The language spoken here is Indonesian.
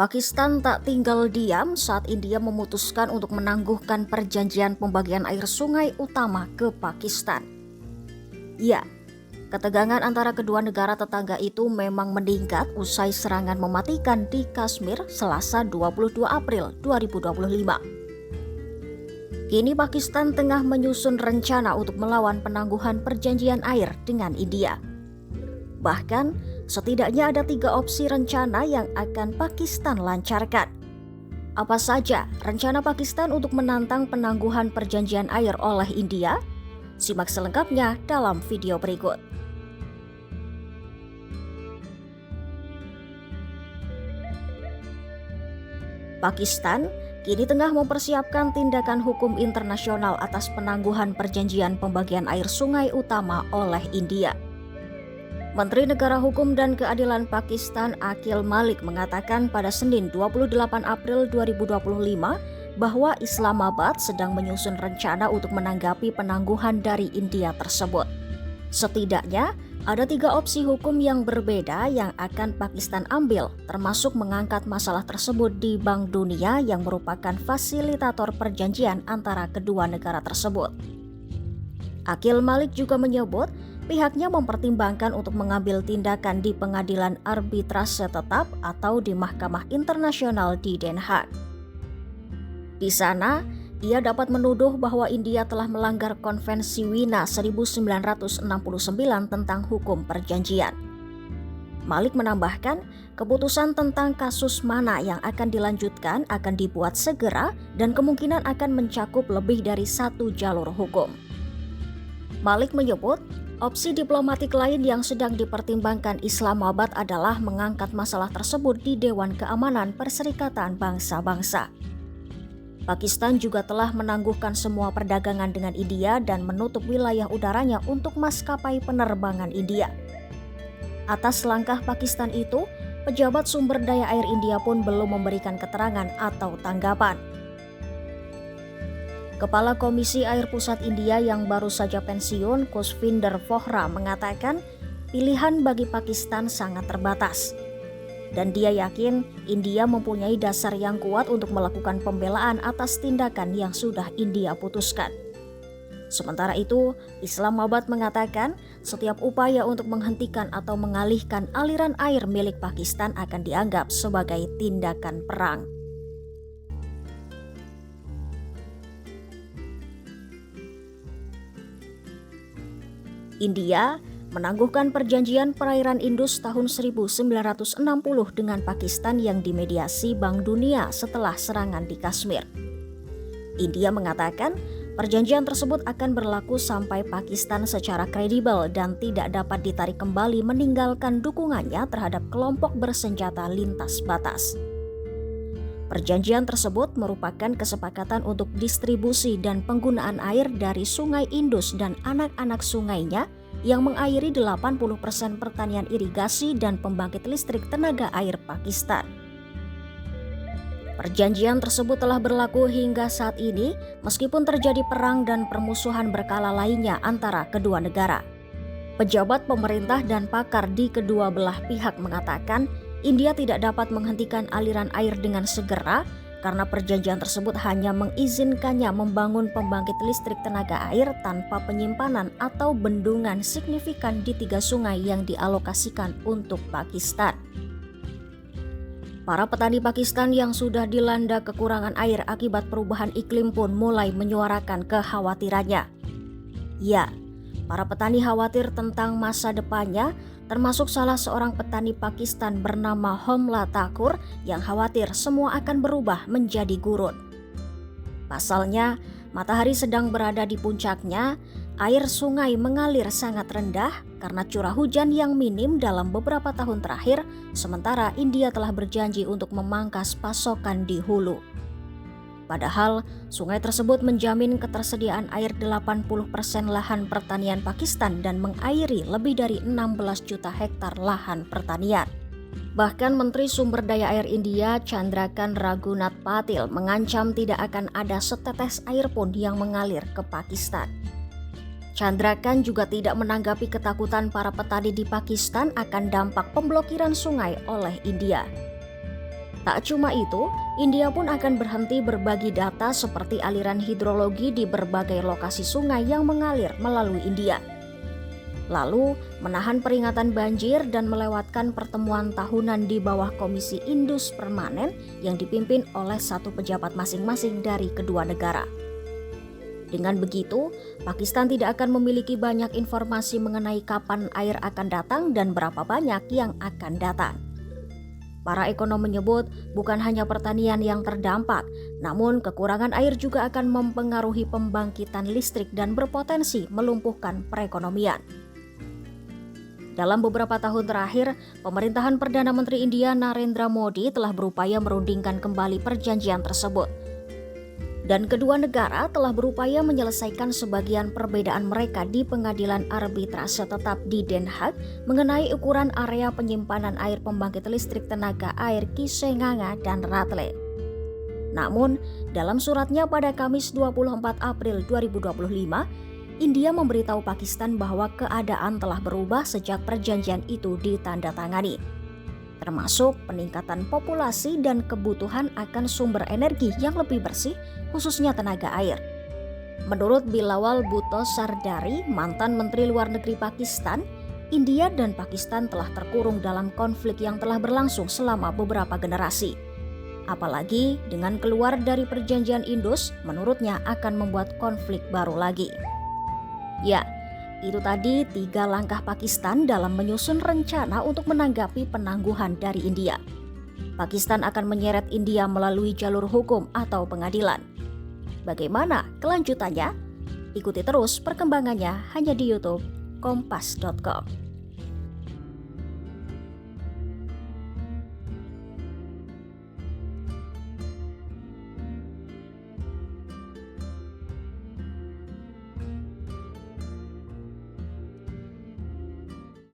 Pakistan tak tinggal diam saat India memutuskan untuk menangguhkan perjanjian pembagian air sungai utama ke Pakistan. Ya, ketegangan antara kedua negara tetangga itu memang meningkat usai serangan mematikan di Kashmir Selasa 22 April 2025. Kini Pakistan tengah menyusun rencana untuk melawan penangguhan perjanjian air dengan India. Bahkan, setidaknya ada 3 opsi rencana yang akan Pakistan lancarkan. Apa saja rencana Pakistan untuk menantang penangguhan perjanjian air oleh India? Simak selengkapnya dalam video berikut. Pakistan kini tengah mempersiapkan tindakan hukum internasional atas penangguhan perjanjian pembagian air sungai utama oleh India. Menteri Negara Hukum dan Keadilan Pakistan Akhil Malik mengatakan pada Senin 28 April 2025 bahwa Islamabad sedang menyusun rencana untuk menanggapi penangguhan dari India tersebut. Setidaknya ada 3 opsi hukum yang berbeda yang akan Pakistan ambil, termasuk mengangkat masalah tersebut di Bank Dunia yang merupakan fasilitator perjanjian antara kedua negara tersebut. Akhil Malik juga menyebut pihaknya mempertimbangkan untuk mengambil tindakan di pengadilan arbitrase tetap atau di Mahkamah Internasional di Den Haag. Di sana, ia dapat menuduh bahwa India telah melanggar Konvensi Wina 1969 tentang hukum perjanjian. Malik menambahkan, keputusan tentang kasus mana yang akan dilanjutkan akan dibuat segera dan kemungkinan akan mencakup lebih dari 1 jalur hukum. Malik menyebut, opsi diplomatik lain yang sedang dipertimbangkan Islamabad adalah mengangkat masalah tersebut di Dewan Keamanan Perserikatan Bangsa-Bangsa. Pakistan juga telah menangguhkan semua perdagangan dengan India dan menutup wilayah udaranya untuk maskapai penerbangan India. Atas langkah Pakistan itu, pejabat sumber daya air India pun belum memberikan keterangan atau tanggapan. Kepala Komisi Air Pusat India yang baru saja pensiun, Kusvinder Vohra, mengatakan pilihan bagi Pakistan sangat terbatas. Dan dia yakin India mempunyai dasar yang kuat untuk melakukan pembelaan atas tindakan yang sudah India putuskan. Sementara itu, Islamabad mengatakan setiap upaya untuk menghentikan atau mengalihkan aliran air milik Pakistan akan dianggap sebagai tindakan perang. India menangguhkan perjanjian perairan Indus tahun 1960 dengan Pakistan yang dimediasi Bank Dunia setelah serangan di Kashmir. India mengatakan perjanjian tersebut akan berlaku sampai Pakistan secara kredibel dan tidak dapat ditarik kembali meninggalkan dukungannya terhadap kelompok bersenjata lintas batas. Perjanjian tersebut merupakan kesepakatan untuk distribusi dan penggunaan air dari Sungai Indus dan anak-anak sungainya yang mengairi 80% pertanian irigasi dan pembangkit listrik tenaga air Pakistan. Perjanjian tersebut telah berlaku hingga saat ini meskipun terjadi perang dan permusuhan berkala lainnya antara kedua negara. Pejabat pemerintah dan pakar di kedua belah pihak mengatakan India tidak dapat menghentikan aliran air dengan segera karena perjanjian tersebut hanya mengizinkannya membangun pembangkit listrik tenaga air tanpa penyimpanan atau bendungan signifikan di 3 sungai yang dialokasikan untuk Pakistan. Para petani Pakistan yang sudah dilanda kekurangan air akibat perubahan iklim pun mulai menyuarakan kekhawatirannya. Ya, para petani khawatir tentang masa depannya, termasuk salah seorang petani Pakistan bernama Homla Thakur yang khawatir semua akan berubah menjadi gurun. Pasalnya, matahari sedang berada di puncaknya, air sungai mengalir sangat rendah karena curah hujan yang minim dalam beberapa tahun terakhir, sementara India telah berjanji untuk memangkas pasokan di hulu. Padahal, sungai tersebut menjamin ketersediaan air 80% lahan pertanian Pakistan dan mengairi lebih dari 16 juta hektar lahan pertanian. Bahkan Menteri Sumber Daya Air India Chandrakan Raghunath Patil mengancam tidak akan ada setetes air pun yang mengalir ke Pakistan. Chandrakan juga tidak menanggapi ketakutan para petani di Pakistan akan dampak pemblokiran sungai oleh India. Tak cuma itu, India pun akan berhenti berbagi data seperti aliran hidrologi di berbagai lokasi sungai yang mengalir melalui India. Lalu, menahan peringatan banjir dan melewatkan pertemuan tahunan di bawah Komisi Indus Permanen yang dipimpin oleh satu pejabat masing-masing dari kedua negara. Dengan begitu, Pakistan tidak akan memiliki banyak informasi mengenai kapan air akan datang dan berapa banyak yang akan datang. Para ekonom menyebut bukan hanya pertanian yang terdampak, namun kekurangan air juga akan mempengaruhi pembangkitan listrik dan berpotensi melumpuhkan perekonomian. Dalam beberapa tahun terakhir, pemerintahan Perdana Menteri India Narendra Modi telah berupaya merundingkan kembali perjanjian tersebut. Dan kedua negara telah berupaya menyelesaikan sebagian perbedaan mereka di pengadilan arbitrase tetap di Den Haag mengenai ukuran area penyimpanan air pembangkit listrik tenaga air Kisenganga dan Ratle. Namun, dalam suratnya pada Kamis 24 April 2025, India memberitahu Pakistan bahwa keadaan telah berubah sejak perjanjian itu ditandatangani, termasuk peningkatan populasi dan kebutuhan akan sumber energi yang lebih bersih, khususnya tenaga air. Menurut Bilawal Bhutto Sardari, mantan Menteri Luar Negeri Pakistan, India dan Pakistan telah terkurung dalam konflik yang telah berlangsung selama beberapa generasi. Apalagi dengan keluar dari perjanjian Indus, menurutnya akan membuat konflik baru lagi. Ya, itu tadi 3 langkah Pakistan dalam menyusun rencana untuk menanggapi penangguhan dari India. Pakistan akan menyeret India melalui jalur hukum atau pengadilan. Bagaimana kelanjutannya? Ikuti terus perkembangannya hanya di YouTube Kompas.com.